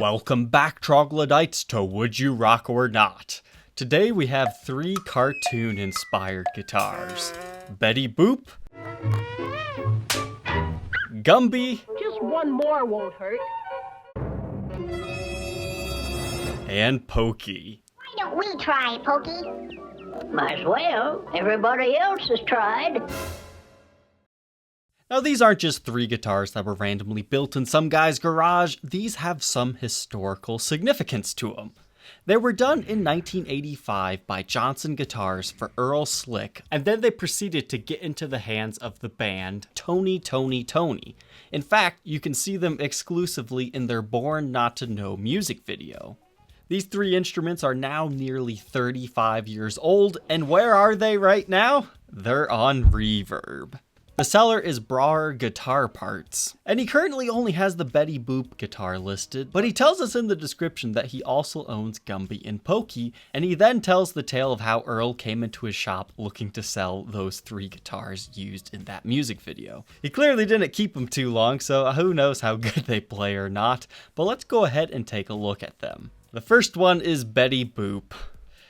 Welcome back, troglodytes, to Would You Rock or Not. Today we have 3 cartoon-inspired guitars. Betty Boop, Gumby, just one more won't hurt, and Pokey. Why don't we try, Pokey? might as well. Everybody else has tried. Now these aren't just 3 guitars that were randomly built in some guy's garage, these have some historical significance to them. They were done in 1985 by Johnson Guitars for Earl Slick, and then they proceeded to get into the hands of the band Tony Toni Tone. In fact, you can see them exclusively in their Born Not to Know music video. These 3 instruments are now nearly 35 years old, and where are they right now? They're on Reverb. The seller is Brouwer Guitar Parts, and he currently only has the Betty Boop guitar listed, but he tells us in the description that he also owns Gumby and Pokey, and he then tells the tale of how Earl came into his shop looking to sell those 3 guitars used in that music video. He clearly didn't keep them too long, so who knows how good they play or not, but let's go ahead and take a look at them. The first one is Betty Boop.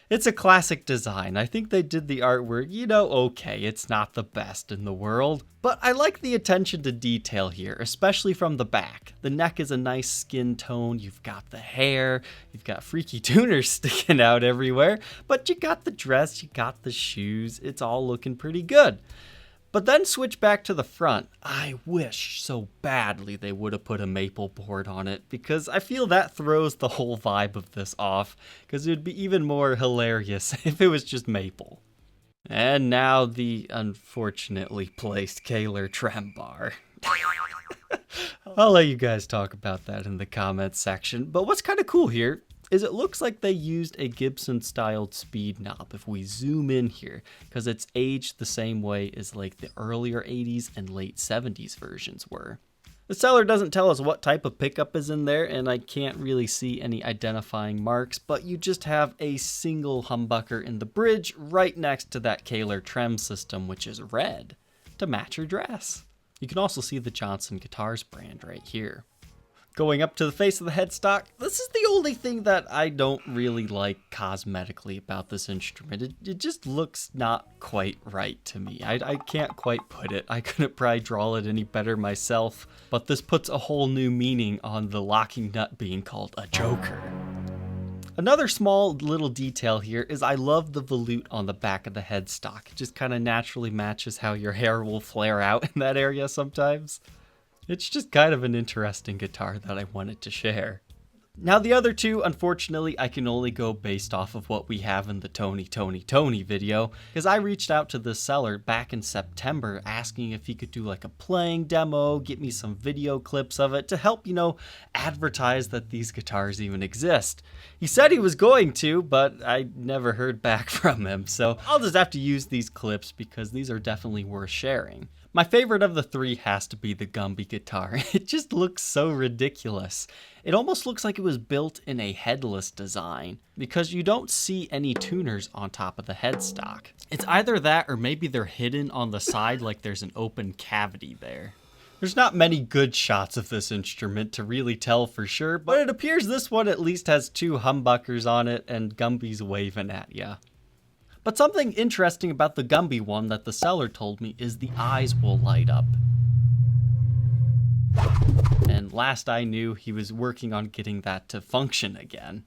It's a classic design. I think they did the artwork, okay, it's not the best in the world, but I like the attention to detail here, especially from the back. The neck is a nice skin tone, you've got the hair, you've got freaky tuners sticking out everywhere, but you got the dress, you got the shoes, it's all looking pretty good. But then switch back to the front. I wish so badly they would have put a maple board on it, because I feel that throws the whole vibe of this off, because it would be even more hilarious if it was just maple. And now the unfortunately placed Kahler trem bar. I'll let you guys talk about that in the comments section, but what's kind of cool here is it looks like they used a Gibson-styled speed knob if we zoom in here, because it's aged the same way as like the earlier 80s and late 70s versions were. The seller doesn't tell us what type of pickup is in there, and I can't really see any identifying marks, but you just have a single humbucker in the bridge right next to that Kahler trem system, which is red, to match your dress. You can also see the Johnson Guitars brand right here. Going up to the face of the headstock, this is the only thing that I don't really like cosmetically about this instrument. It just looks not quite right to me. I can't quite put it. I couldn't probably draw it any better myself, but this puts a whole new meaning on the locking nut being called a joker. Another small little detail here is I love the volute on the back of the headstock. It just kind of naturally matches how your hair will flare out in that area sometimes. It's just kind of an interesting guitar that I wanted to share. Now the other 2, unfortunately, I can only go based off of what we have in the Tony Toni Tone video, because I reached out to the seller back in September asking if he could do like a playing demo, get me some video clips of it to help, advertise that these guitars even exist. He said he was going to, but I never heard back from him, so I'll just have to use these clips because these are definitely worth sharing. My favorite of the 3 has to be the Gumby guitar. It just looks so ridiculous. It almost looks like it was built in a headless design, because you don't see any tuners on top of the headstock. It's either that or maybe they're hidden on the side like there's an open cavity there. There's not many good shots of this instrument to really tell for sure, but it appears this one at least has 2 humbuckers on it and Gumby's waving at ya. But something interesting about the Gumby one that the seller told me is the eyes will light up. And last I knew, he was working on getting that to function again.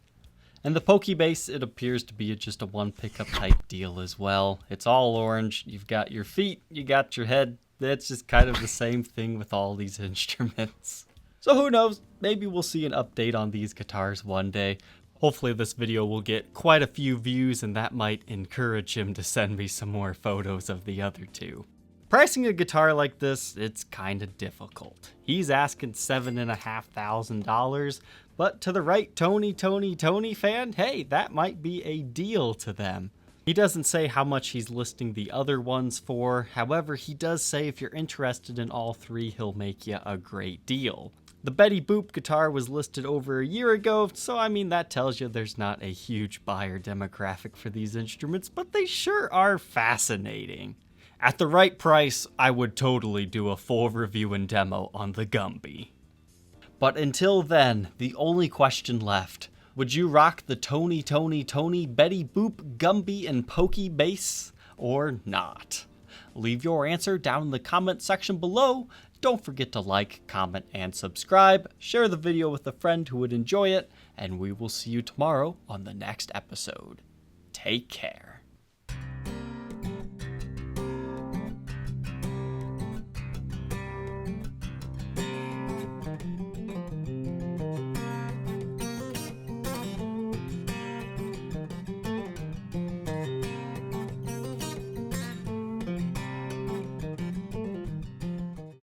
And the Pokey bass, it appears to be just a 1 pickup type deal as well. It's all orange, you've got your feet, you got your head. It's just kind of the same thing with all these instruments. So who knows, maybe we'll see an update on these guitars one day. Hopefully this video will get quite a few views, and that might encourage him to send me some more photos of the other 2. Pricing a guitar like this, it's kinda difficult. He's asking $7,500, but to the right Tony Toni Tone fan, hey, that might be a deal to them. He doesn't say how much he's listing the other ones for, however, he does say if you're interested in all 3, he'll make you a great deal. The Betty Boop guitar was listed over a year ago, so that tells you there's not a huge buyer demographic for these instruments, but they sure are fascinating. At the right price, I would totally do a full review and demo on the Gumby. But until then, the only question left: would you rock the Tony Toni Tone Betty Boop Gumby and Pokey bass or not? Leave your answer down in the comment section below. Don't forget to like, comment, and subscribe. Share the video with a friend who would enjoy it, and we will see you tomorrow on the next episode. Take care.